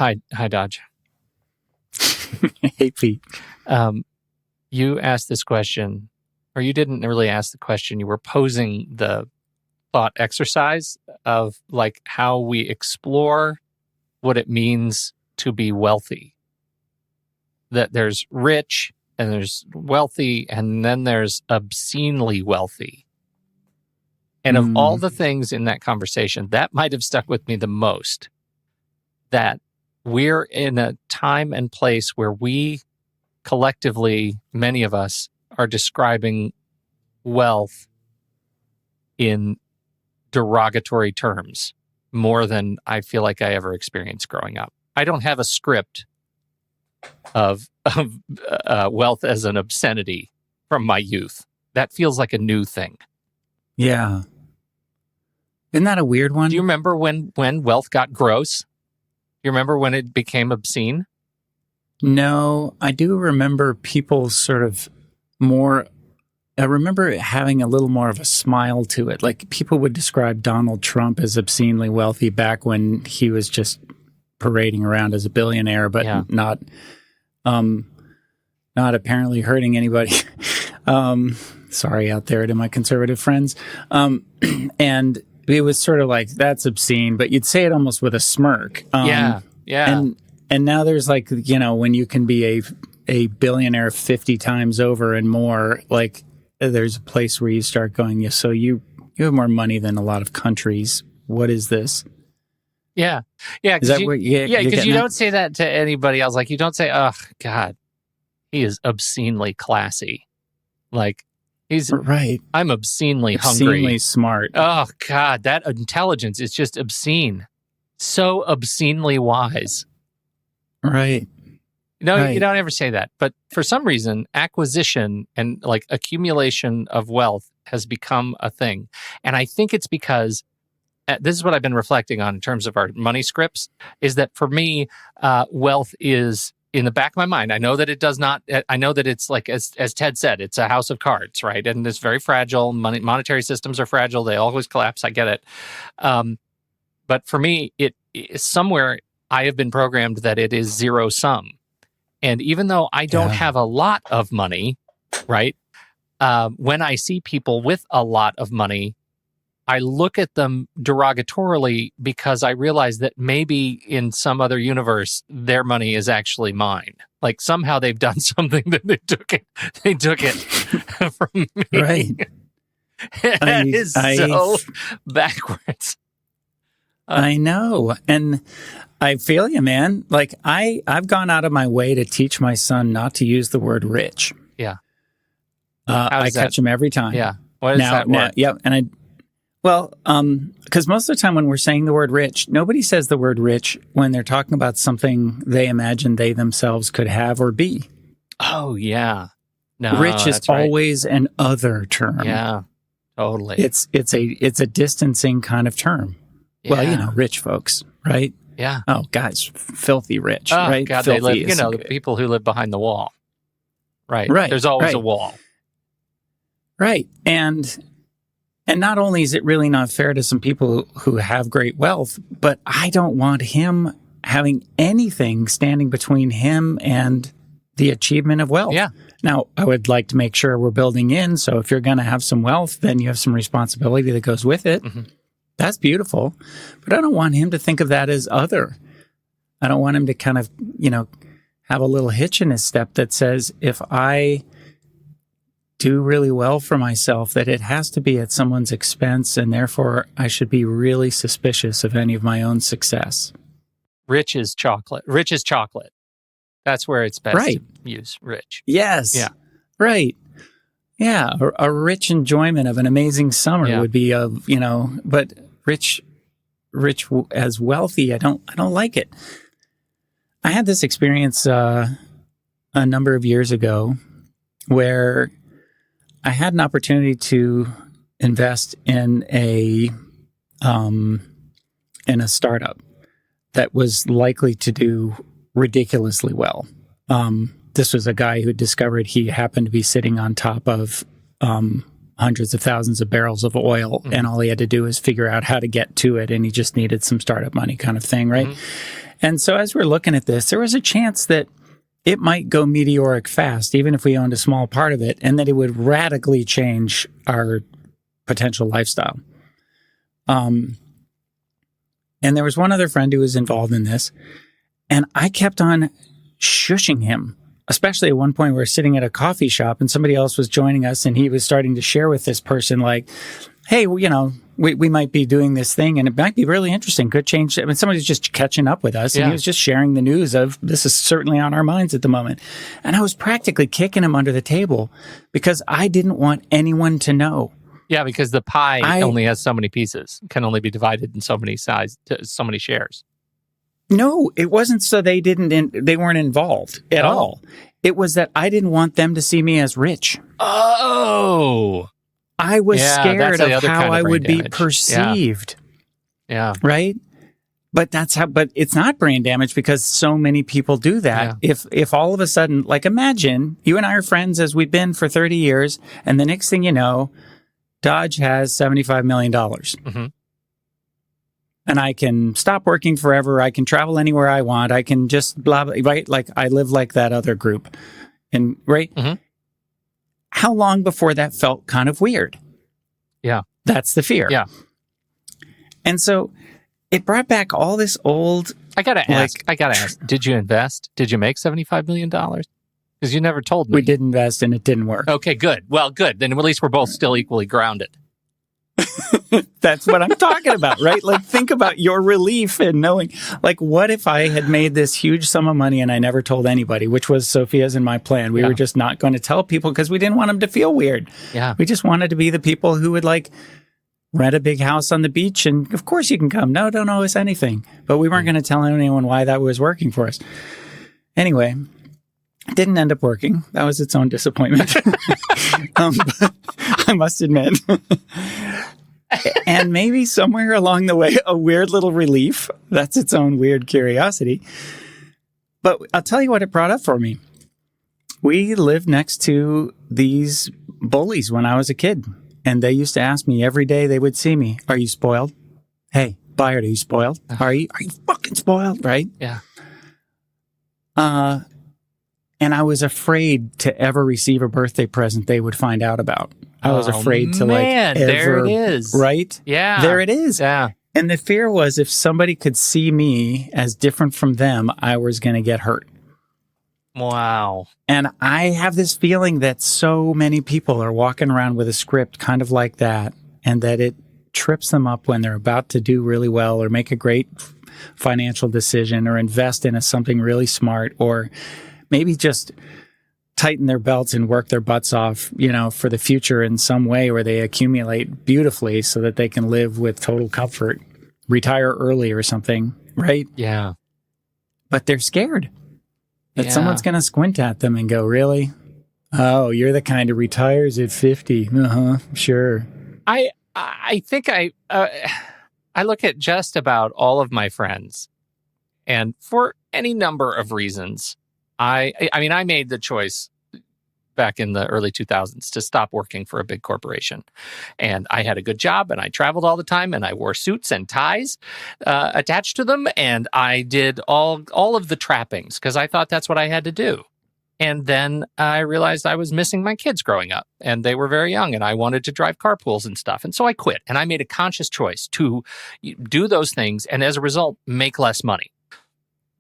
Hi, Dodge. Hey, Pete. You asked this question, or you didn't really ask the question. You were posing the thought exercise of like how we explore what it means to be wealthy. That there's rich and there's wealthy, and then there's obscenely wealthy. And of all the things in that conversation, that might have stuck with me the most. That we're in a time and place where we collectively, many of us, are describing wealth in derogatory terms more than I feel like I ever experienced growing up. I don't have a script of wealth as an obscenity from my youth. That feels like a new thing. Yeah. Isn't that a weird one? Do you remember when wealth got gross? You remember when it became obscene? No, I do remember people sort of more. I remember it having a little more of a smile to it. Like people would describe Donald Trump as obscenely wealthy back when he was just parading around as a billionaire, but not apparently hurting anybody. Sorry out there to my conservative friends. And it was sort of like, that's obscene, but you'd say it almost with a smirk. Yeah. And now there's like, you know, when you can be a billionaire 50 times over and more, like there's a place where you start going, yeah, so you have more money than a lot of countries. What is this? Yeah. Is because you don't say that to anybody else. Like you don't say, oh, God, he is obscenely classy. Like he's right. I'm obscenely hungry. Obscenely smart. Oh, God, that intelligence is just obscene. So obscenely wise. Right. No, right. You don't ever say that. But for some reason, acquisition and like accumulation of wealth has become a thing. And I think it's because this is what I've been reflecting on in terms of our money scripts, is that for me, wealth is in the back of my mind. I know that it does not, I know that it's like, as Ted said, it's a house of cards, right? And it's very fragile. Monetary systems are fragile. They always collapse. I get it. But for me, it somewhere I have been programmed that it is zero sum. And even though I don't have a lot of money, right? When I see people with a lot of money, I look at them derogatorily because I realize that maybe in some other universe, their money is actually mine. Like somehow they've done something that they took it from me. Right. That is so backwards. I know. And I feel you, man. Like I've gone out of my way to teach my son not to use the word rich. Yeah. I catch him every time. Yeah. What is that word? Yeah. And because most of the time when we're saying the word rich, nobody says the word rich when they're talking about something they imagine they themselves could have or be. Oh, yeah. No, rich is always an other term. Yeah, totally. It's a distancing kind of term. Yeah. Well, you know, rich folks, right? Yeah. Oh, guys, filthy rich, oh, right? God, filthy they live, the people who live behind the wall. Right. There's always a wall. Right. And not only is it really not fair to some people who have great wealth, but I don't want him having anything standing between him and the achievement of wealth. Yeah. Now, I would like to make sure we're building in. So if you're going to have some wealth, then you have some responsibility that goes with it. Mm-hmm. That's beautiful. But I don't want him to think of that as other. I don't want him to kind of, have a little hitch in his step that says, if I do really well for myself, that it has to be at someone's expense, and therefore I should be really suspicious of any of my own success. Rich is chocolate. That's where it's best to use rich. Yes. Yeah. Right. Yeah. A rich enjoyment of an amazing summer would be but rich as wealthy, I don't like it. I had this experience a number of years ago where I had an opportunity to invest in a startup that was likely to do ridiculously well. This was a guy who discovered he happened to be sitting on top of hundreds of thousands of barrels of oil, and all he had to do was figure out how to get to it, and he just needed some startup money kind of thing, right? Mm-hmm. And so as we're looking at this, there was a chance that it might go meteoric fast, even if we owned a small part of it, and that it would radically change our potential lifestyle. And there was one other friend who was involved in this, and I kept on shushing him, especially at one point we were sitting at a coffee shop and somebody else was joining us, and he was starting to share with this person like, hey, well, you know, we might be doing this thing and it might be really interesting. Could change. I mean, somebody's just catching up with us and he was just sharing the news of this is certainly on our minds at the moment. And I was practically kicking him under the table because I didn't want anyone to know. Yeah, because the pie only has so many pieces, can only be divided in so many so many shares. No, it wasn't so they weren't involved at all. It was that I didn't want them to see me as rich. Oh, I was scared of how I would be perceived. Yeah. Right? But it's not brain damage because so many people do that. Yeah. If all of a sudden, like imagine you and I are friends as we've been for 30 years, and the next thing you know, Dodge has $75 million. Mm-hmm. And I can stop working forever. I can travel anywhere I want. I can just blah, blah, right? Like I live like that other group. And right? Mm-hmm. How long before that felt kind of weird? Yeah. That's the fear. Yeah. And so it brought back all this old... I gotta ask, did you invest? Did you make $75 million? Because you never told me. We did invest and it didn't work. Okay, good. Well, good. Then at least we're both still equally grounded. That's what I'm talking about, right? Like, think about your relief in knowing, like, what if I had made this huge sum of money and I never told anybody, which was Sophia's and my plan. We were just not going to tell people because we didn't want them to feel weird. Yeah. We just wanted to be the people who would, like, rent a big house on the beach and, of course, you can come. No, don't owe us anything. But we weren't going to tell anyone why that was working for us. Anyway, it didn't end up working. That was its own disappointment. But I must admit. And maybe somewhere along the way, a weird little relief. That's its own weird curiosity. But I'll tell you what it brought up for me. We lived next to these bullies when I was a kid. And they used to ask me every day they would see me, are you spoiled? Hey, Bayard, are you spoiled? Are you fucking spoiled? Right? Yeah. And I was afraid to ever receive a birthday present they would find out about. I was afraid to ever, there it is. Right? Yeah. There it is. Yeah. And the fear was if somebody could see me as different from them, I was going to get hurt. Wow. And I have this feeling that so many people are walking around with a script kind of like that, and that it trips them up when they're about to do really well or make a great financial decision or invest in something really smart, or maybe just tighten their belts and work their butts off, you know, for the future in some way where they accumulate beautifully so that they can live with total comfort, retire early or something, right? Yeah. But they're scared that someone's going to squint at them and go, really? Oh, you're the kind who retires at 50. Uh-huh, sure. I think I look at just about all of my friends, and for any number of reasons, I mean, I made the choice back in the early 2000s to stop working for a big corporation. And I had a good job and I traveled all the time and I wore suits and ties attached to them. And I did all of the trappings because I thought that's what I had to do. And then I realized I was missing my kids growing up and they were very young and I wanted to drive carpools and stuff. And so I quit and I made a conscious choice to do those things and as a result, make less money.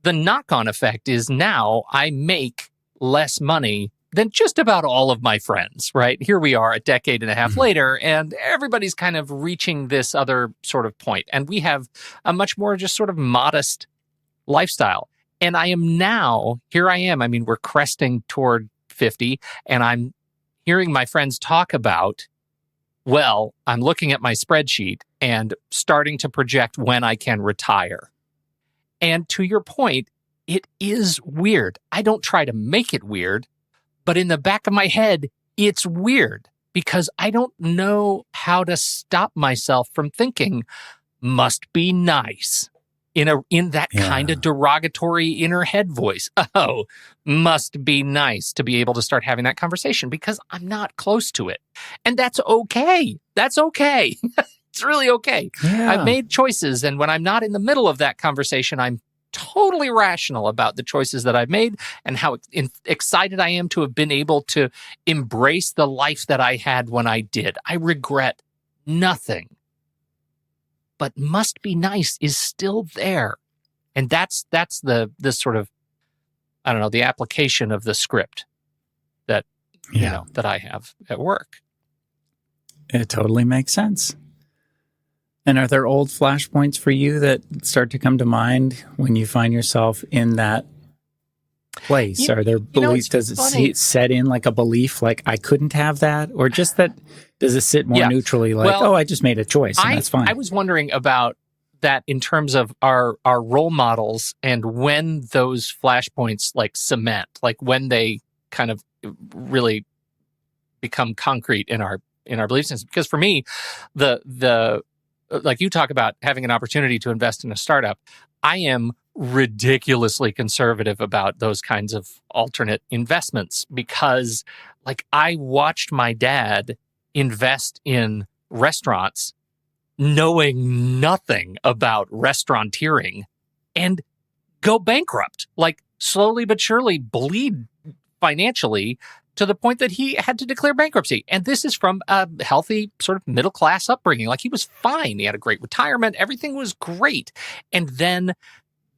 The knock-on effect is now I make less money than just about all of my friends, right? Here we are a decade and a half later, and everybody's kind of reaching this other sort of point. And we have a much more just sort of modest lifestyle. And I am now, here I am, I mean, we're cresting toward 50, and I'm hearing my friends talk about, well, I'm looking at my spreadsheet and starting to project when I can retire. And to your point, it is weird. I don't try to make it weird, but in the back of my head, it's weird because I don't know how to stop myself from thinking, must be nice, in that kind of derogatory inner head voice. Oh, must be nice to be able to start having that conversation because I'm not close to it. And that's okay. That's okay. It's really okay. Yeah. I've made choices, and when I'm not in the middle of that conversation, I'm totally rational about the choices that I've made and how excited I am to have been able to embrace the life that I had when I did. I regret nothing. But must be nice is still there. And that's the sort of, I don't know, the application of the script that, that I have at work. It totally makes sense. And are there old flashpoints for you that start to come to mind when you find yourself in that place? Are there beliefs? Does it set in like a belief, like I couldn't have that? Or just that, does it sit more neutrally, like, I just made a choice and that's fine? I was wondering about that in terms of our role models and when those flashpoints like cement, like when they kind of really become concrete in our belief systems. Because for me, the like you talk about having an opportunity to invest in a startup, I am ridiculously conservative about those kinds of alternate investments because like I watched my dad invest in restaurants knowing nothing about restauranteering and go bankrupt, like slowly but surely bleed financially to the point that he had to declare bankruptcy. And this is from a healthy sort of middle-class upbringing. Like he was fine. He had a great retirement. Everything was great. And then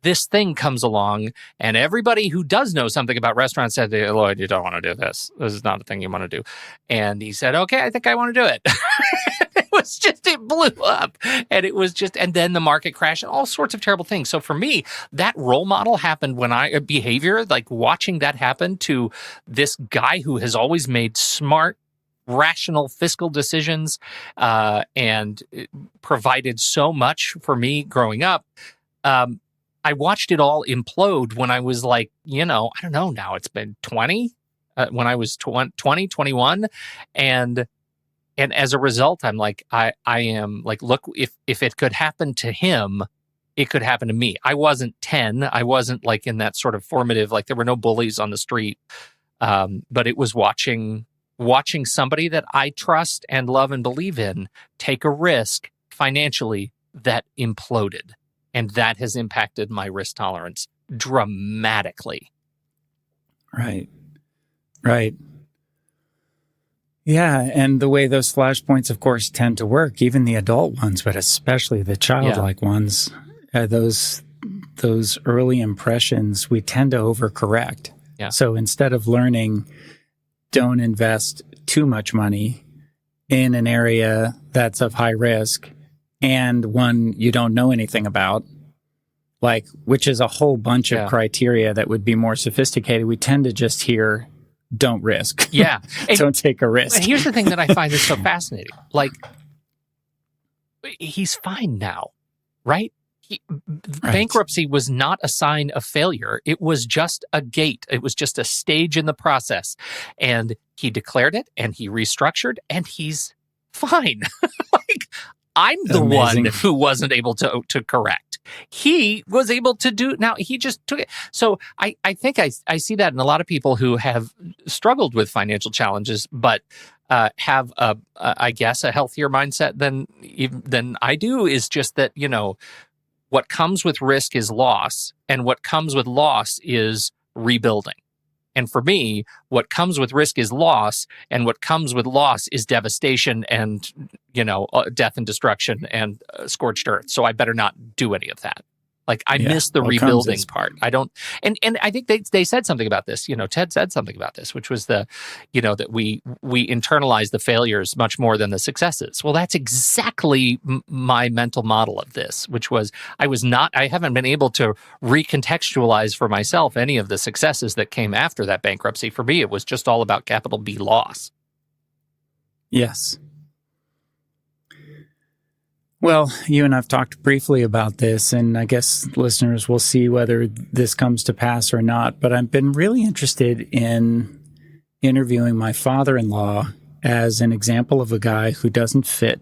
this thing comes along and everybody who does know something about restaurants said, Lloyd, you don't want to do this. This is not a thing you want to do. And he said, okay, I think I want to do it. It blew up and then the market crashed and all sorts of terrible things. So for me, that role model happened when behavior, like watching that happen to this guy who has always made smart, rational fiscal decisions, and provided so much for me growing up. I watched it all implode when I was like, I don't know now, it's been 20, when I was 20, 21. And as a result, I'm like, I am like, look, if it could happen to him, it could happen to me. I wasn't 10. I wasn't like in that sort of formative, like there were no bullies on the street. But it was watching somebody that I trust and love and believe in take a risk financially that imploded. And that has impacted my risk tolerance dramatically. Right. Yeah, and the way those flashpoints, of course, tend to work, even the adult ones, but especially the childlike ones, those early impressions, we tend to overcorrect. Yeah. So instead of learning, don't invest too much money in an area that's of high risk and one you don't know anything about, like, which is a whole bunch of criteria that would be more sophisticated, we tend to just hear, don't risk. Yeah. Don't take a risk. And here's the thing that I find is so fascinating. Like, he's fine now, right? Bankruptcy was not a sign of failure. It was just a gate. It was just a stage in the process. And he declared it and he restructured and he's fine. Like, I'm the one who wasn't able to correct. He was able to do. Now he just took it. So I think I see that in a lot of people who have struggled with financial challenges, but have I guess a healthier mindset than I do. Is just that what comes with risk is loss, and what comes with loss is rebuilding. And for me, what comes with risk is loss, and what comes with loss is devastation and, death and destruction and scorched earth. So I better not do any of that. Like, I miss the rebuilding part. I don't, and I think they said something about this. Ted said something about this, which was that we internalize the failures much more than the successes. Well, that's exactly my mental model of this, which was I haven't been able to recontextualize for myself any of the successes that came after that bankruptcy. For me, it was just all about capital B loss. Yes. Well, you and I've talked briefly about this, and I guess listeners will see whether this comes to pass or not. But I've been really interested in interviewing my father-in-law as an example of a guy who doesn't fit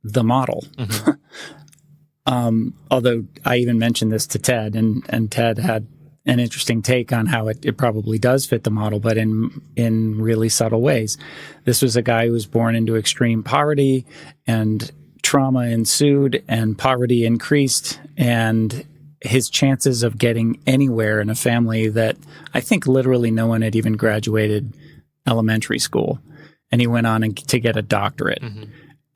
the model. Mm-hmm. Although I even mentioned this to Ted, and Ted had an interesting take on how it probably does fit the model, but in really subtle ways. This was a guy who was born into extreme poverty, and trauma ensued and poverty increased, and his chances of getting anywhere in a family that I think literally no one had even graduated elementary school. And he went on to get a doctorate. Mm-hmm.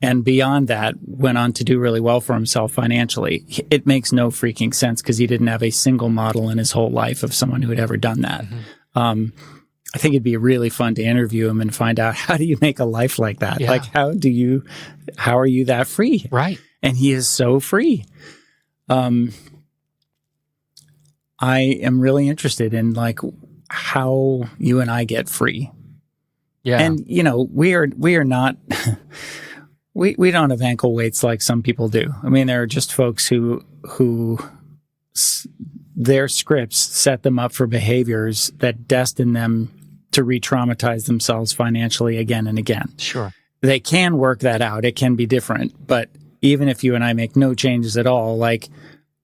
And beyond that, went on to do really well for himself financially. It makes no freaking sense because he didn't have a single model in his whole life of someone who had ever done that. Mm-hmm. I think it'd be really fun to interview him and find out, how do you make a life like that? Yeah. Like, how are you that free? Right. And he is so free. I am really interested in like how you and I get free. Yeah. And we are not we don't have ankle weights like some people do. I mean, there are just folks who their scripts set them up for behaviors that destine them to re-traumatize themselves financially again and again. Sure. They can work that out. It can be different, but even if you and I make no changes at all, like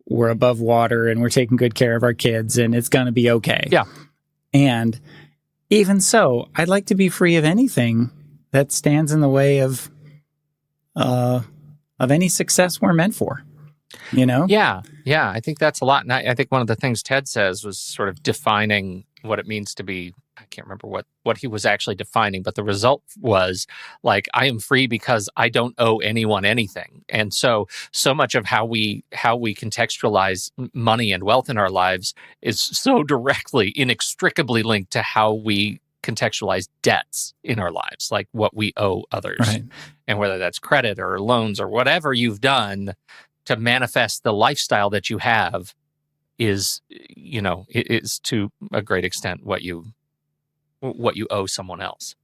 we're above water and we're taking good care of our kids and it's going to be okay. Yeah. And even so, I'd like to be free of anything that stands in the way of any success we're meant for, Yeah. Yeah. I think that's a lot. And I think one of the things Ted says was sort of defining what it means to be, I can't remember what he was actually defining, but the result was like, I am free because I don't owe anyone anything. And so much of how we contextualize money and wealth in our lives is so directly, inextricably linked to how we contextualize debts in our lives, like what we owe others. Right. And whether that's credit or loans or whatever you've done to manifest the lifestyle that you have is to a great extent what you owe someone else.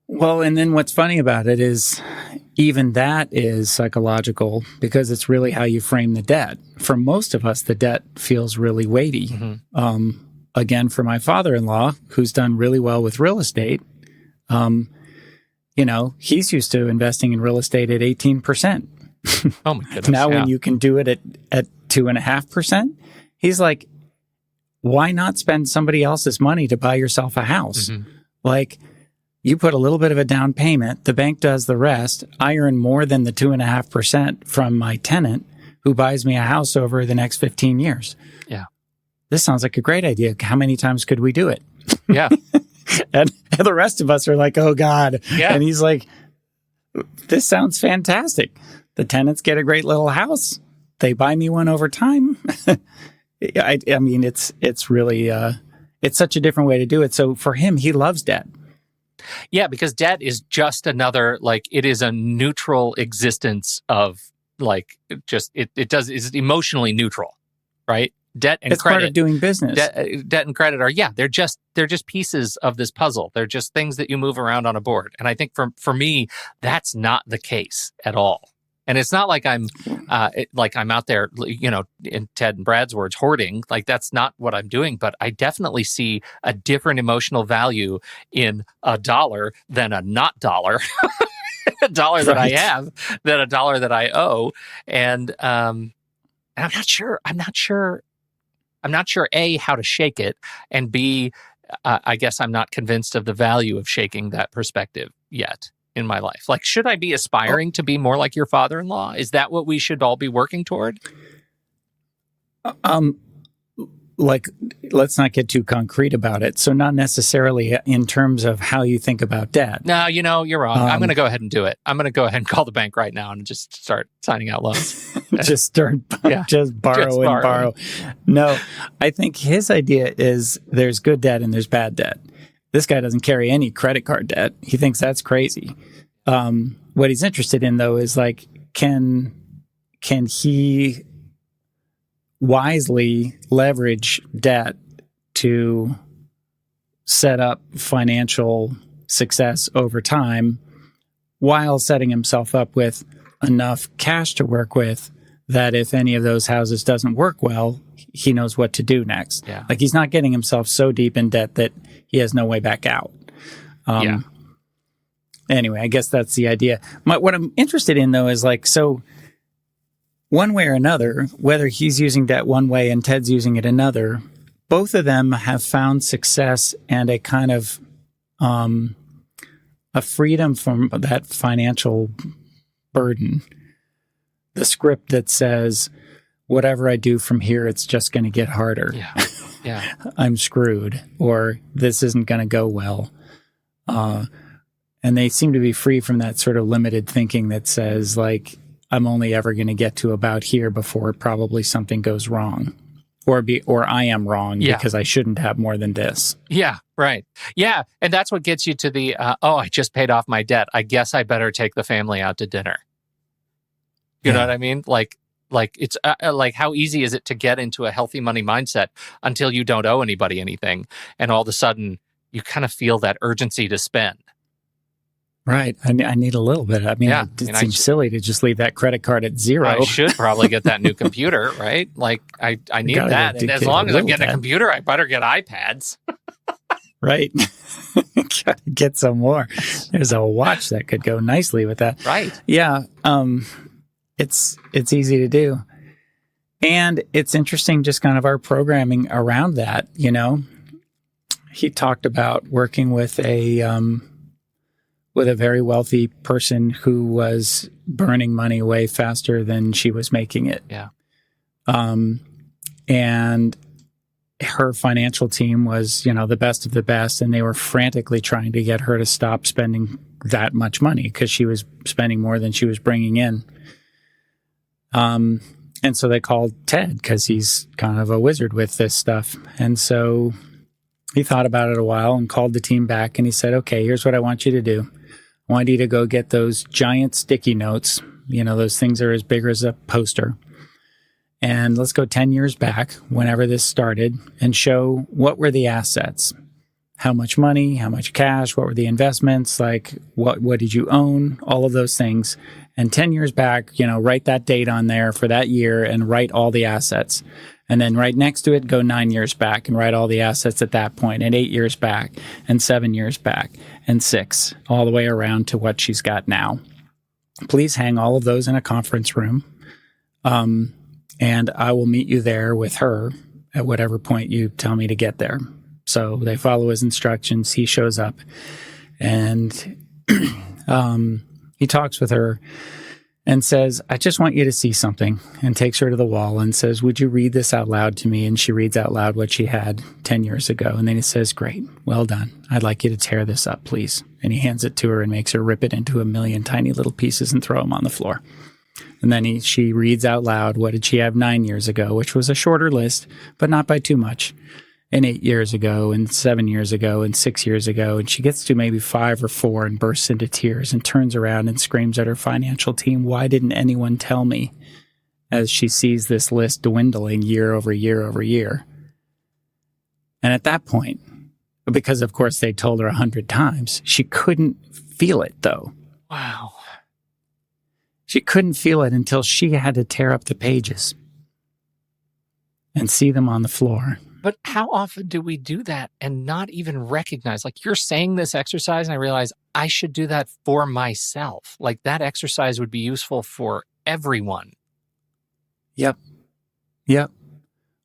Well, and then what's funny about it is even that is psychological because it's really how you frame the debt. For most of us, the debt feels really weighty. Mm-hmm. Again, for my father-in-law, who's done really well with real estate, he's used to investing in real estate at 18%. Oh my goodness! Now, when you can do it at 2.5%, he's like, why not spend somebody else's money to buy yourself a house? Mm-hmm. Like, you put a little bit of a down payment, the bank does the rest. I earn more than the 2.5% from my tenant who buys me a house over the next 15 years. Yeah. This sounds like a great idea. How many times could we do it? Yeah. and the rest of us are like, oh God. Yeah. And he's like, this sounds fantastic. The tenants get a great little house. They buy me one over time. I mean, it's really, it's such a different way to do it. So for him, he loves debt. Yeah, because debt is just another, like, it is a neutral existence of, like, it's emotionally neutral, right? Debt and it's credit. Part of doing business. Debt and credit are, they're just pieces of this puzzle. They're just things that you move around on a board. And I think for me, that's not the case at all. And it's not like I'm out there, in Ted and Brad's words, hoarding. Like, that's not what I'm doing. But I definitely see a different emotional value in a dollar than a not dollar, a dollar that I have than a dollar that I owe. And I'm not sure, A, how to shake it, and B, I guess I'm not convinced of the value of shaking that perspective yet in my life. Like, should I be aspiring to be more like your father-in-law? Is that what we should all be working toward? Let's not get too concrete about it. So not necessarily in terms of how you think about debt. No, you're wrong. I'm going to go ahead and do it. I'm going to go ahead and call the bank right now and just start signing out loans. just borrow. No, I think his idea is there's good debt and there's bad debt. This guy doesn't carry any credit card debt. He thinks that's crazy. What he's interested in, though, is like, can he wisely leverage debt to set up financial success over time while setting himself up with enough cash to work with that if any of those houses doesn't work well, he knows what to do next. Yeah. Like, he's not getting himself so deep in debt that he has no way back out. Anyway, I guess that's the idea. What I'm interested in, though, is like, so one way or another, whether he's using debt one way and Ted's using it another, both of them have found success and a kind of a freedom from that financial burden. The script that says, whatever I do from here, it's just going to get harder. Yeah. Yeah. I'm screwed, or this isn't going to go well. And they seem to be free from that sort of limited thinking that says, like, I'm only ever going to get to about here before probably something goes wrong, or I am wrong because I shouldn't have more than this. Yeah, right. Yeah, and that's what gets you to the, I just paid off my debt. I guess I better take the family out to dinner. You know what I mean? Like it's like, how easy is it to get into a healthy money mindset until you don't owe anybody anything, and all of a sudden you kind of feel that urgency to spend. Right. I need a little bit. I mean, it seems silly to just leave that credit card at zero. I should probably get that new computer, right? Like, I need that. And as long as I'm getting a computer, I better get iPads. Right. Gotta get some more. There's a watch that could go nicely with that. Right. Yeah. It's easy to do. And it's interesting just kind of our programming around that, you know. He talked about working with a very wealthy person who was burning money way faster than she was making it. Yeah. And her financial team was, you know, the best of the best, and they were frantically trying to get her to stop spending that much money because she was spending more than she was bringing in. And so they called Ted because he's kind of a wizard with this stuff. And so he thought about it a while and called the team back, and he said, okay, here's what I want you to do. I want you to go get those giant sticky notes. You know, those things are as big as a poster. And let's go 10 years back, whenever this started, and show what were the assets. How much money, how much cash, what were the investments, like what did you own, all of those things. And 10 years back, you know, write that date on there for that year and write all the assets. And then right next to it, go 9 years back and write all the assets at that point, and 8 years back, and 7 years back, and 6, all the way around to what she's got now. Please hang all of those in a conference room. And I will meet you there with her at whatever point you tell me to get there. So they follow his instructions. He shows up, and he talks with her and says, I just want you to see something, and takes her to the wall and says, would you read this out loud to me? And she reads out loud what she had 10 years ago. And then he says, great, well done. I'd like you to tear this up, please. And he hands it to her and makes her rip it into a million tiny little pieces and throw them on the floor. And then she reads out loud, what did she have 9 years ago, which was a shorter list, but not by too much. And 8 years ago, and 7 years ago, and 6 years ago. And she gets to maybe 5 or 4 and bursts into tears and turns around and screams at her financial team, why didn't anyone tell me? As she sees this list dwindling year over year over year. And at that point, because of course they told her 100 times, she couldn't feel it though. Wow. She couldn't feel it until she had to tear up the pages and see them on the floor. But how often do we do that and not even recognize, like, you're saying this exercise and I realize I should do that for myself. Like, that exercise would be useful for everyone. Yep.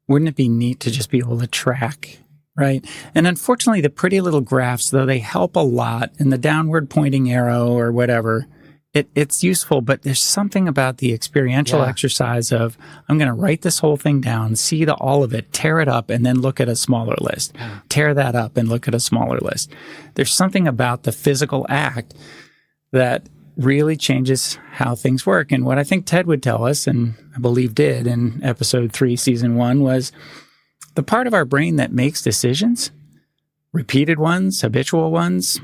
Wouldn't it be neat to just be able to track, right? And unfortunately, the pretty little graphs, though they help a lot, and the downward pointing arrow or whatever, it's useful, but there's something about the experiential exercise of, I'm going to write this whole thing down, see all of it, tear it up, and then look at a smaller list. Yeah. Tear that up and look at a smaller list. There's something about the physical act that really changes how things work. And what I think Ted would tell us, and I believe did in episode 3, season 1, was the part of our brain that makes decisions, repeated ones, habitual ones,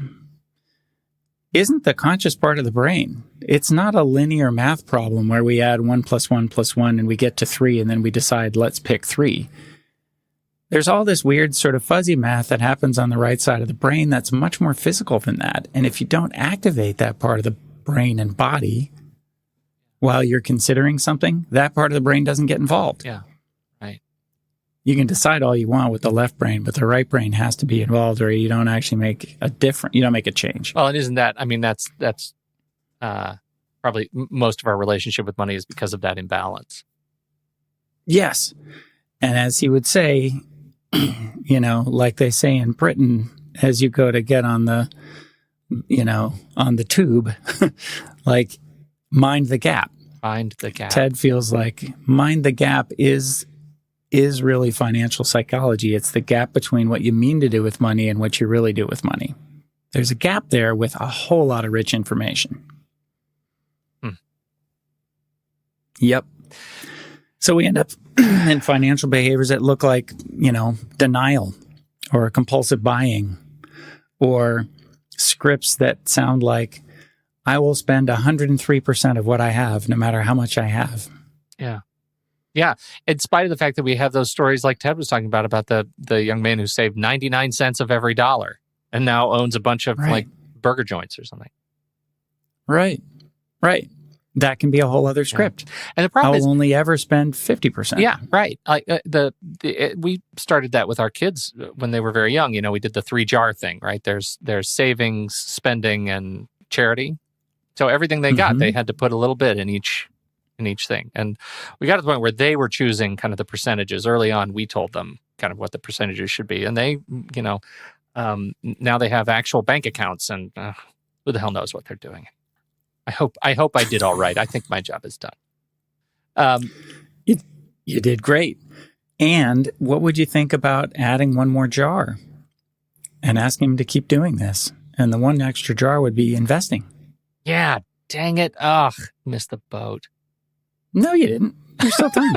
isn't the conscious part of the brain. It's not a linear math problem where we add 1 + 1 + 1 and we get to 3 and then we decide, let's pick 3. There's all this weird sort of fuzzy math that happens on the right side of the brain that's much more physical than that. And if you don't activate that part of the brain and body while you're considering something, that part of the brain doesn't get involved. Yeah, right. You can decide all you want with the left brain, but the right brain has to be involved, or you don't actually make you don't make a change. Well, and isn't that, I mean, that's probably most of our relationship with money is because of that imbalance. Yes. And as he would say, you know, like they say in Britain, as you go to get on the, you know, on the tube, like, mind the gap. Mind the gap. Ted feels like mind the gap is really financial psychology. It's the gap between what you mean to do with money and what you really do with money. There's a gap there with a whole lot of rich information. Yep. So we end up in financial behaviors that look like, denial or compulsive buying or scripts that sound like, I will spend 103% of what I have, no matter how much I have. Yeah. Yeah. In spite of the fact that we have those stories like Ted was talking about the young man who saved 99 cents of every dollar and now owns a bunch of like burger joints or something. Right. That can be a whole other script. Yeah. And the problem is, I will only ever spend 50%. Yeah, right. We started that with our kids when they were very young. We did the 3-jar thing, right? There's savings, spending, and charity. So everything they got, they had to put a little bit in each thing. And we got to the point where they were choosing kind of the percentages. Early on, we told them kind of what the percentages should be. And they, now they have actual bank accounts, and who the hell knows what they're doing. I hope I did all right. I think my job is done. You did great. And what would you think about adding one more jar and asking him to keep doing this? And the one extra jar would be investing. Yeah, dang it. Ugh, missed the boat. No, you didn't. You're still time.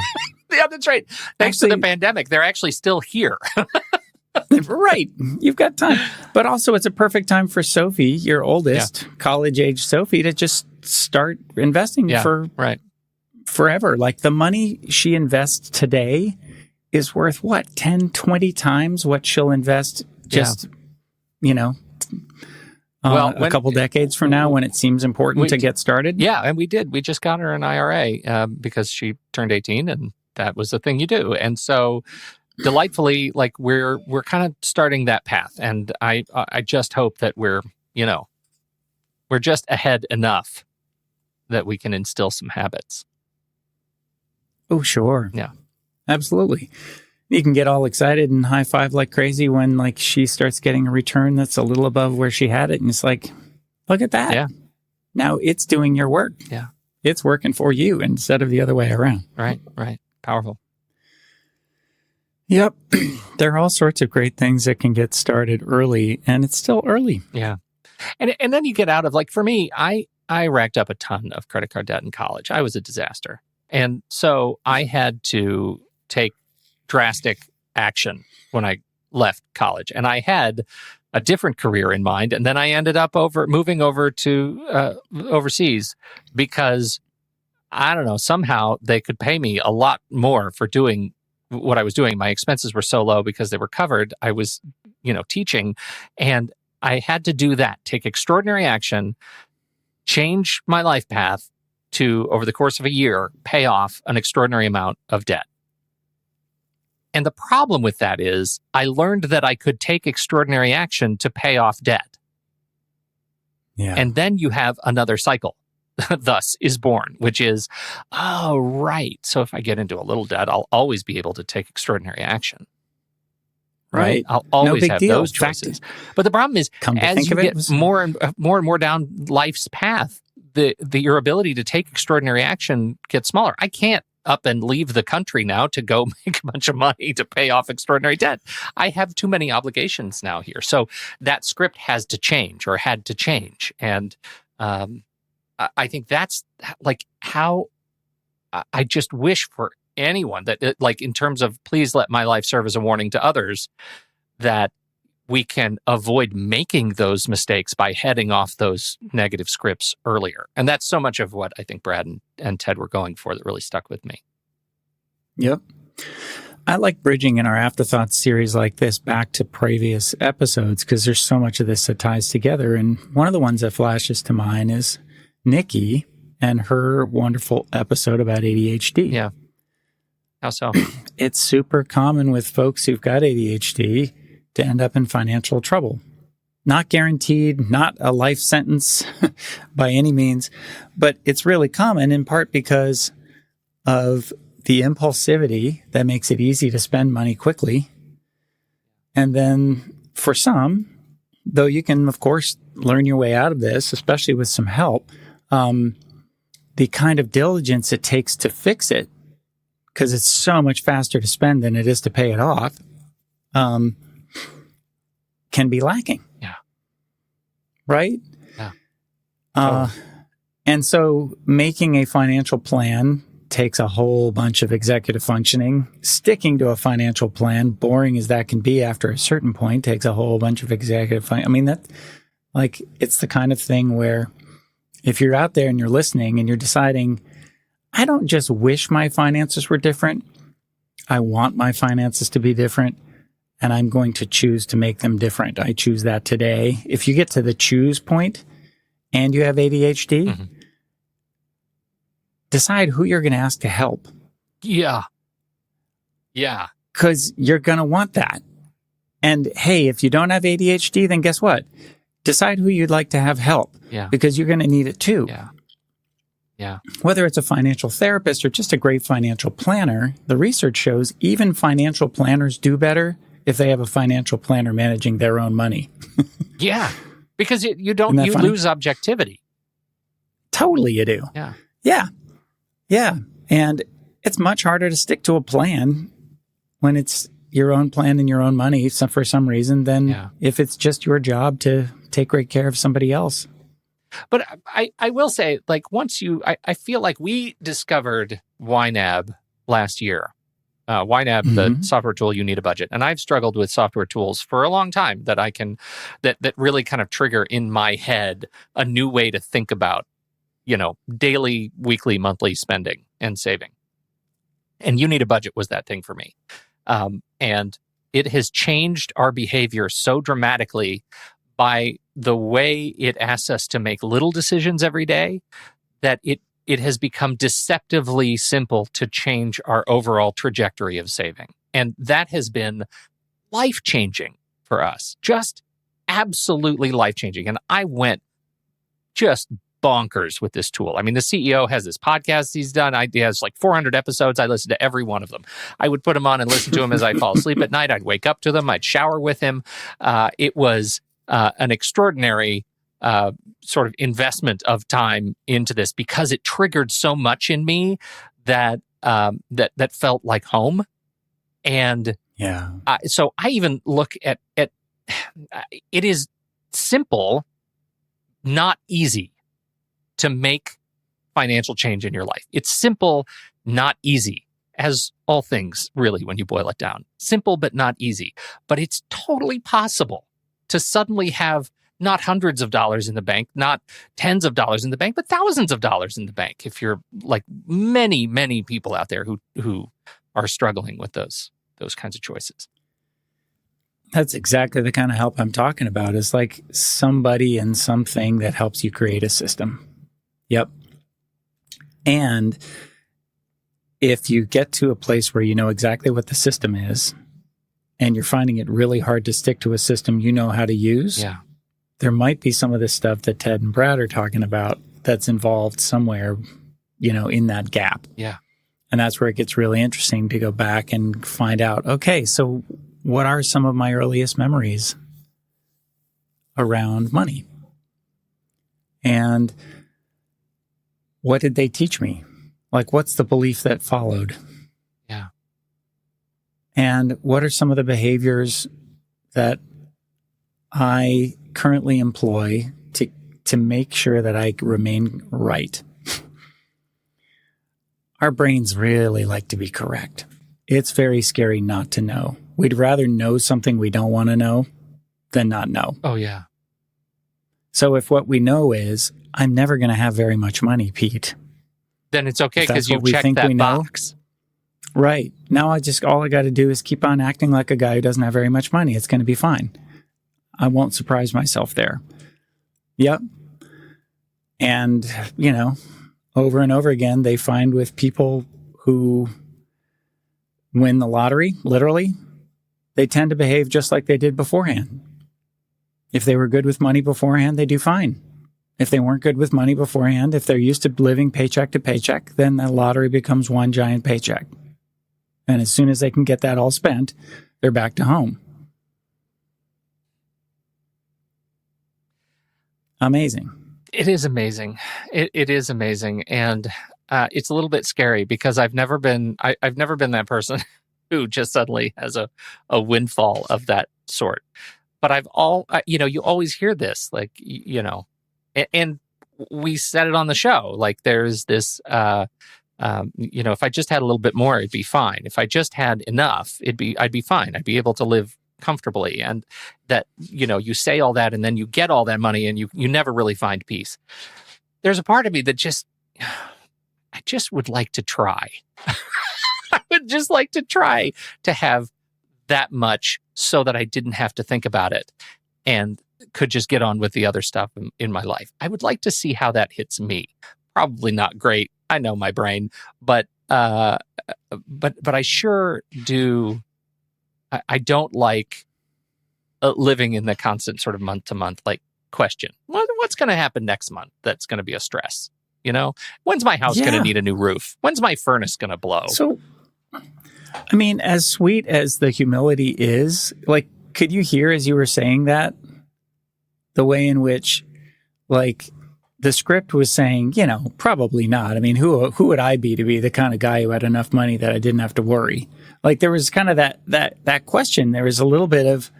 Yeah, that's right. Thanks to the pandemic, they're actually still here. Right. You've got time. But also, it's a perfect time for Sophie, your oldest, college-age Sophie, to just start investing for forever. Like the money she invests today is worth, 10, 20 times what she'll invest just, a couple decades from now when it seems important to get started. Yeah, and we did. We just got her an IRA because she turned 18, and that was the thing you do. And so delightfully, like we're kind of starting that path, and I just hope that we're just ahead enough that we can instill some habits. Oh, sure. Yeah, absolutely. You can get all excited and high five like crazy when like she starts getting a return that's a little above where she had it, and it's like, look at that. Yeah. Now it's doing your work. Yeah. It's working for you instead of the other way around. Right. Powerful. Yep. There are all sorts of great things that can get started early, and it's still early. Yeah. And then you get out of, like, for me, I racked up a ton of credit card debt in college. I was a disaster. And so I had to take drastic action when I left college. And I had a different career in mind. And then I ended up moving over to overseas because, I don't know, somehow they could pay me a lot more for doing what I was doing. My expenses were so low because they were covered. I was, teaching, and I had to do that, take extraordinary action, change my life path to, over the course of a year, pay off an extraordinary amount of debt. And the problem with that is I learned that I could take extraordinary action to pay off debt. Yeah. And then you have another cycle. Thus is born, which is, oh, right. So if I get into a little debt, I'll always be able to take extraordinary action. Right? I'll always have those choices. But the problem is, as you get more and more down life's path, your ability to take extraordinary action gets smaller. I can't up and leave the country now to go make a bunch of money to pay off extraordinary debt. I have too many obligations now here. So that script has to change, or had to change. And I think that's like how I just wish for anyone that, like, in terms of please let my life serve as a warning to others, that we can avoid making those mistakes by heading off those negative scripts earlier. And that's so much of what I think Brad and Ted were going for that really stuck with me. Yep. I like bridging in our Afterthoughts series like this back to previous episodes because there's so much of this that ties together. And one of the ones that flashes to mind is Nikki and her wonderful episode about ADHD. Yeah. How so? It's super common with folks who've got ADHD to end up in financial trouble. Not guaranteed, not a life sentence by any means, but it's really common in part because of the impulsivity that makes it easy to spend money quickly. And then for some, though you can, of course, learn your way out of this, especially with some help, the kind of diligence it takes to fix it, because it's so much faster to spend than it is to pay it off, can be lacking. Yeah. Right? Yeah. And so making a financial plan takes a whole bunch of executive functioning. Sticking to a financial plan, boring as that can be after a certain point, takes a whole bunch of executive functioning. I mean, that, like, it's the kind of thing where if you're out there and you're listening and you're deciding, I don't just wish my finances were different, I want my finances to be different, and I'm going to choose to make them different. I choose that today. If you get to the choose point and you have ADHD, decide who you're going to ask to help. Yeah. Yeah. Because you're going to want that. And hey, if you don't have ADHD, then guess what? Decide who you'd like to have help. Yeah. Because you're going to need it too. Yeah. Yeah. Whether it's a financial therapist or just a great financial planner, the research shows even financial planners do better if they have a financial planner managing their own money. Yeah. Because you lose objectivity. Totally you do. Yeah. Yeah. Yeah. And it's much harder to stick to a plan when it's your own plan and your own money for some reason than if it's just your job to take great care of somebody else. But I will say, like, I feel like we discovered YNAB last year. YNAB, the software tool, you need a budget. And I've struggled with software tools for a long time that really kind of trigger in my head a new way to think about, daily, weekly, monthly spending and saving. And you need a budget was that thing for me. And it has changed our behavior so dramatically by the way it asks us to make little decisions every day that it has become deceptively simple to change our overall trajectory of saving. And that has been life-changing for us. Just absolutely life-changing. And I went just bonkers with this tool. I mean, the CEO has this podcast he's done. He has like 400 episodes. I listened to every one of them. I would put them on and listen to them as I fall asleep at night. I'd wake up to them. I'd shower with him. It was an extraordinary sort of investment of time into this because it triggered so much in me that felt like home. And so I even look at it is simple, not easy to make financial change in your life. It's simple, not easy, as all things really when you boil it down. Simple, but not easy. But it's totally possible to suddenly have not hundreds of dollars in the bank, not tens of dollars in the bank, but thousands of dollars in the bank. If you're like many, many people out there who are struggling with those kinds of choices. That's exactly the kind of help I'm talking about. It's like somebody and something that helps you create a system. Yep. And if you get to a place where you know exactly what the system is and you're finding it really hard to stick to a system you know how to use, there might be some of this stuff that Ted and Brad are talking about that's involved somewhere, in that gap. Yeah. And that's where it gets really interesting to go back and find out, okay, so what are some of my earliest memories around money? And what did they teach me? Like, what's the belief that followed? Yeah. And what are some of the behaviors that I currently employ to make sure that I remain right? Our brains really like to be correct. It's very scary not to know. We'd rather know something we don't want to know than not know. Oh, yeah. So if what we know is, I'm never going to have very much money, Pete, then it's okay because you checked that box. Right. Now all I got to do is keep on acting like a guy who doesn't have very much money. It's going to be fine. I won't surprise myself there. Yep. And, over and over again, they find with people who win the lottery, literally, they tend to behave just like they did beforehand. If they were good with money beforehand, they do fine. If they weren't good with money beforehand, if they're used to living paycheck to paycheck, then the lottery becomes one giant paycheck. And as soon as they can get that all spent, they're back to home. Amazing. It is amazing. It is amazing, and it's a little bit scary because I've never been that person who just suddenly has a windfall of that sort. But you always hear this, like and we said it on the show. Like there's this, if I just had a little bit more, it'd be fine. If I just had enough, I'd be fine. I'd be able to live comfortably. And that, you say all that and then you get all that money and you never really find peace. There's a part of me that I just would like to try. I would just like to try to have that much so that I didn't have to think about it and could just get on with the other stuff in my life. I would like to see how that hits me. Probably not great. I know my brain, but I sure do. I don't like living in the constant sort of month to month like question. What's going to happen next month? That's going to be a stress. When's my house going to need a new roof? When's my furnace going to blow? So, I mean, as sweet as the humility is, like, could you hear as you were saying that the way in which, like, the script was saying, probably not. I mean, who would I be to be the kind of guy who had enough money that I didn't have to worry? Like, there was kind of that question. There was a little bit of,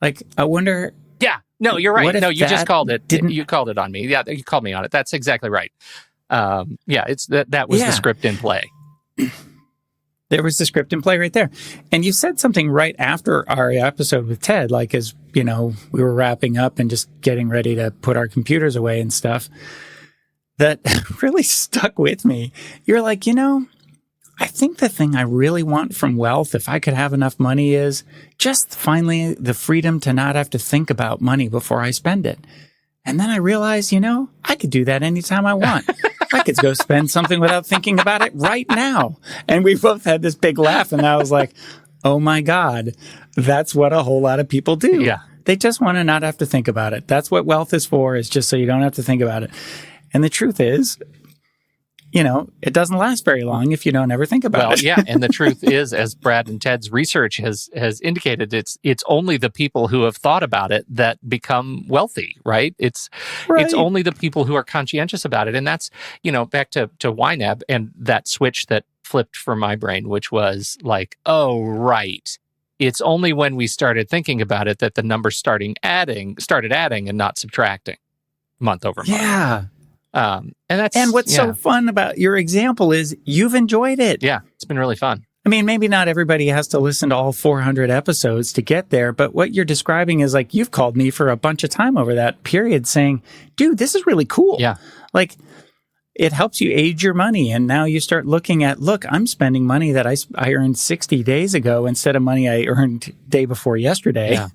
like, I wonder. Yeah, no, you're right. No, you just called it. You called it on me. Yeah, you called me on it. That's exactly right. It's that was the script in play. There was the script in play right there. And you said something right after our episode with Ted, like as, we were wrapping up and just getting ready to put our computers away and stuff, that really stuck with me. You're like, I think the thing I really want from wealth, if I could have enough money, is just finally the freedom to not have to think about money before I spend it. And then I realized, I could do that anytime I want. I could go spend something without thinking about it right now. And we both had this big laugh. And I was like, oh my God, that's what a whole lot of people do. Yeah. They just want to not have to think about it. That's what wealth is for, is just so you don't have to think about it. And the truth is, it doesn't last very long if you don't ever think about it. Yeah. And the truth is, as Brad and Ted's research has indicated, it's only the people who have thought about it that become wealthy, right? It's only the people who are conscientious about it. And that's, back to YNAB and that switch that flipped for my brain, which was like, oh, right. It's only when we started thinking about it that the numbers started adding and not subtracting month over month. Yeah. And what's so fun about your example is you've enjoyed it. Yeah, it's been really fun. I mean, maybe not everybody has to listen to all 400 episodes to get there, but what you're describing is like you've called me for a bunch of time over that period saying, dude, this is really cool. Yeah. Like, it helps you age your money. And now you start looking at, look, I'm spending money that I earned 60 days ago instead of money I earned day before yesterday. Yeah.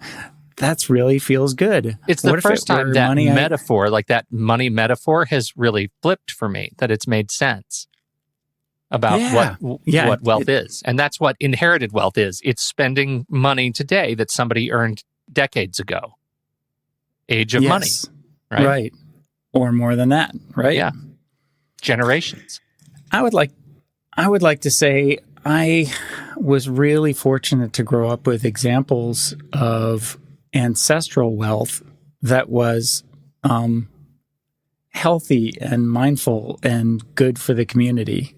That's really feels good. It's the first time that metaphor, like that money metaphor, has really flipped for me, that it's made sense about what wealth is. And that's what inherited wealth is. It's spending money today that somebody earned decades ago. Age of money. Right? Right. Or more than that, right? Yeah. Generations. I would like to say I was really fortunate to grow up with examples of ancestral wealth that was healthy and mindful and good for the community.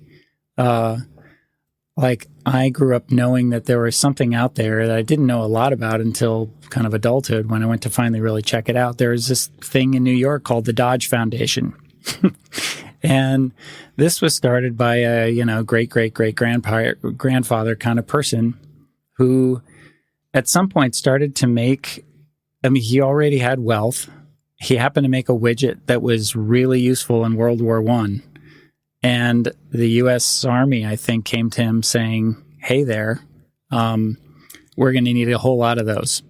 Like I grew up knowing that there was something out there that I didn't know a lot about until kind of adulthood when I went to finally really check it out. There was this thing in New York called the Dodge Foundation. And this was started by a, great-great-great-grandfather kind of person who at some point started to make, he already had wealth. He happened to make a widget that was really useful in World War I. And the U.S. Army, I think, came to him saying, hey there, we're going to need a whole lot of those.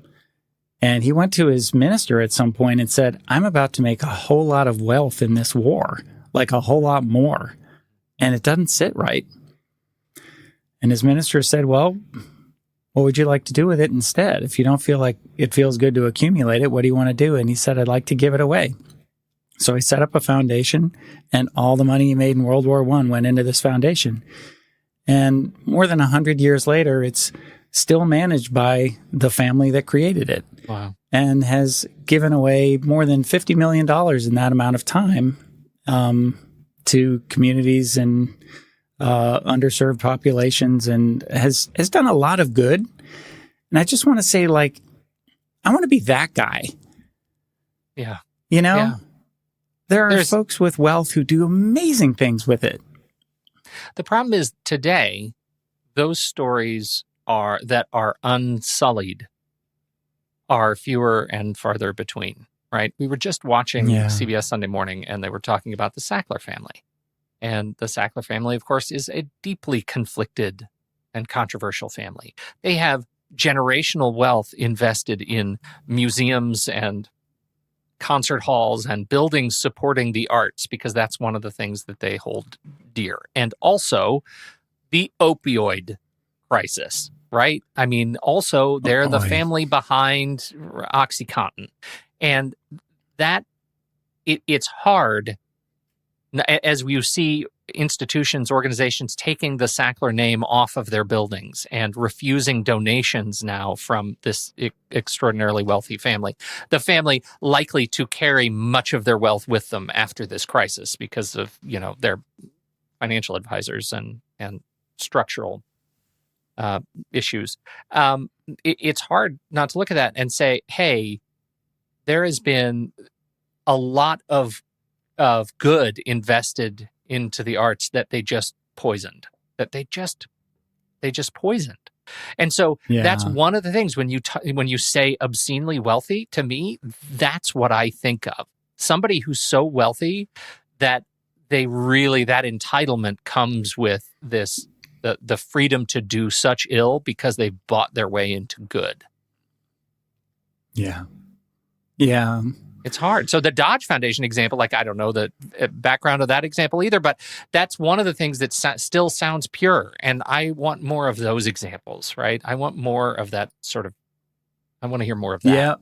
And he went to his minister at some point and said, I'm about to make a whole lot of wealth in this war, like a whole lot more. And it doesn't sit right. And his minister said, well, what would you like to do with it instead? If you don't feel like it feels good to accumulate it, what do you want to do? And he said, I'd like to give it away. So he set up a foundation, and all the money he made in World War I went into this foundation. And more than 100 years later, it's still managed by the family that created it. Wow. and has given away more than $50 million in that amount of time to communities and underserved populations, and has done a lot of good. And I just want to say, like, I want to be that guy. Yeah. You know, Yeah. There's folks with wealth who do amazing things with it. The problem is today, those stories that are unsullied are fewer and farther between, right? We were just watching CBS Sunday Morning, and they were talking about the Sackler family. And the Sackler family, of course, is a deeply conflicted and controversial family. They have generational wealth invested in museums and concert halls and buildings supporting the arts, because that's one of the things that they hold dear. And also the opioid crisis, right? I mean, also they're the family behind OxyContin. And that it's hard as you see institutions, organizations taking the Sackler name off of their buildings and refusing donations now from this extraordinarily wealthy family. The family likely to carry much of their wealth with them after this crisis because of, their financial advisors and structural issues. It's hard not to look at that and say, hey, there has been a lot of good invested into the arts that they just poisoned, that they just poisoned. And so that's one of the things when you say obscenely wealthy, to me, that's what I think of. Somebody who's so wealthy that that entitlement comes with this, the freedom to do such ill because they've bought their way into good. Yeah. Yeah. It's hard. So the Dodge Foundation example, I don't know the background of that example either, but that's one of the things that still sounds pure. And I want more of those examples, right? I want more of that I want to hear more of that. Yeah.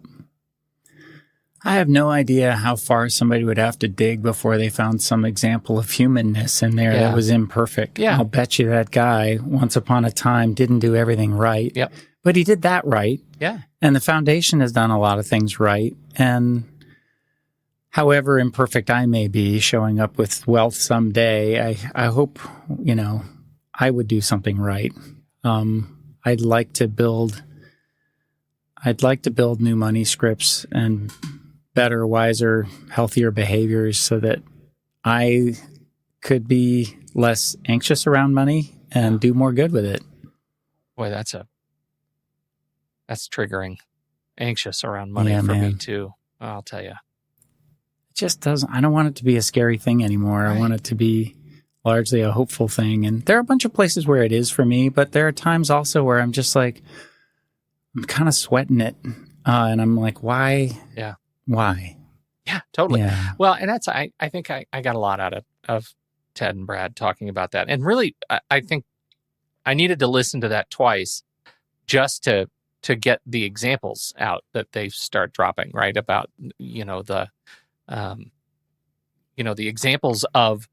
I have no idea how far somebody would have to dig before they found some example of humanness in there that was imperfect. Yeah. I'll bet you that guy, once upon a time, didn't do everything right. Yep. But he did that right. Yeah. And the foundation has done a lot of things right. And however imperfect I may be, showing up with wealth someday, I hope, I would do something right. I'd like to build new money scripts and better, wiser, healthier behaviors so that I could be less anxious around money and do more good with it. Boy, that's triggering. Anxious around money for me too, I'll tell you. Just doesn't. I don't want it to be a scary thing anymore. Right. I want it to be largely a hopeful thing. And there are a bunch of places where it is for me, but there are times also where I'm just like, I'm kind of sweating it. And I'm like, why? Yeah. Why? Yeah, totally. Yeah. Well, and that's, I think I got a lot out of Ted and Brad talking about that. And really, I think I needed to listen to that twice just to get the examples out that they start dropping, right? About, the examples of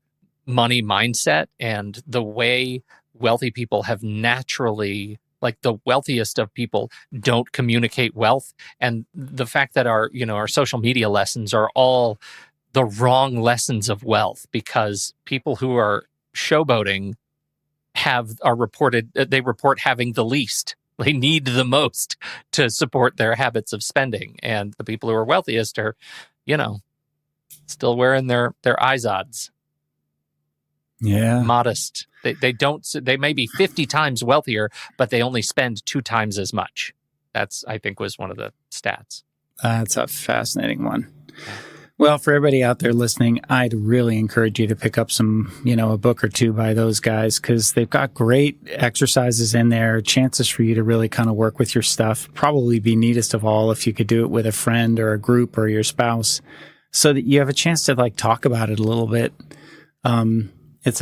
money mindset and the way wealthy people have naturally, the wealthiest of people don't communicate wealth, and the fact that our social media lessons are all the wrong lessons of wealth, because people who are showboating report having the least. They need the most to support their habits of spending, and the people who are wealthiest are, still wearing their Izods. Yeah. Modest. They may be 50 times wealthier, but they only spend 2 times as much. That's, I think, was one of the stats. That's a fascinating one. Well, for everybody out there listening, I'd really encourage you to pick up some, a book or two by those guys, because they've got great exercises in there, chances for you to really kind of work with your stuff. Probably be neatest of all if you could do it with a friend or a group or your spouse, so that you have a chance to talk about it a little bit. It's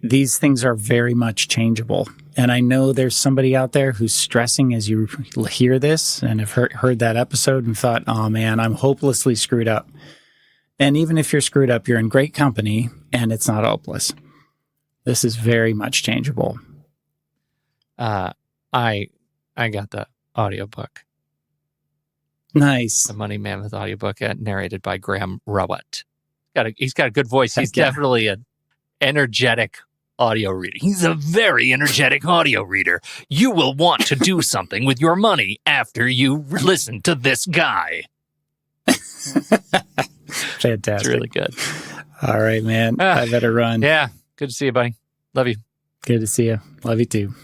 these things are very much changeable. And I know there's somebody out there who's stressing as you hear this and have heard that episode and thought, oh man, I'm hopelessly screwed up. And even if you're screwed up, you're in great company and it's not hopeless. This is very much changeable. I got the audiobook. Nice. The Money Mammoth audiobook, narrated by Graham Rowett. He's got a good voice. He's Heck yeah. definitely an energetic audio reader. He's a very energetic audio reader. You will want to do something with your money after you listen to this guy. Fantastic. It's really good. All right, man. I better run. Yeah. Good to see you, buddy. Love you. Good to see you. Love you too.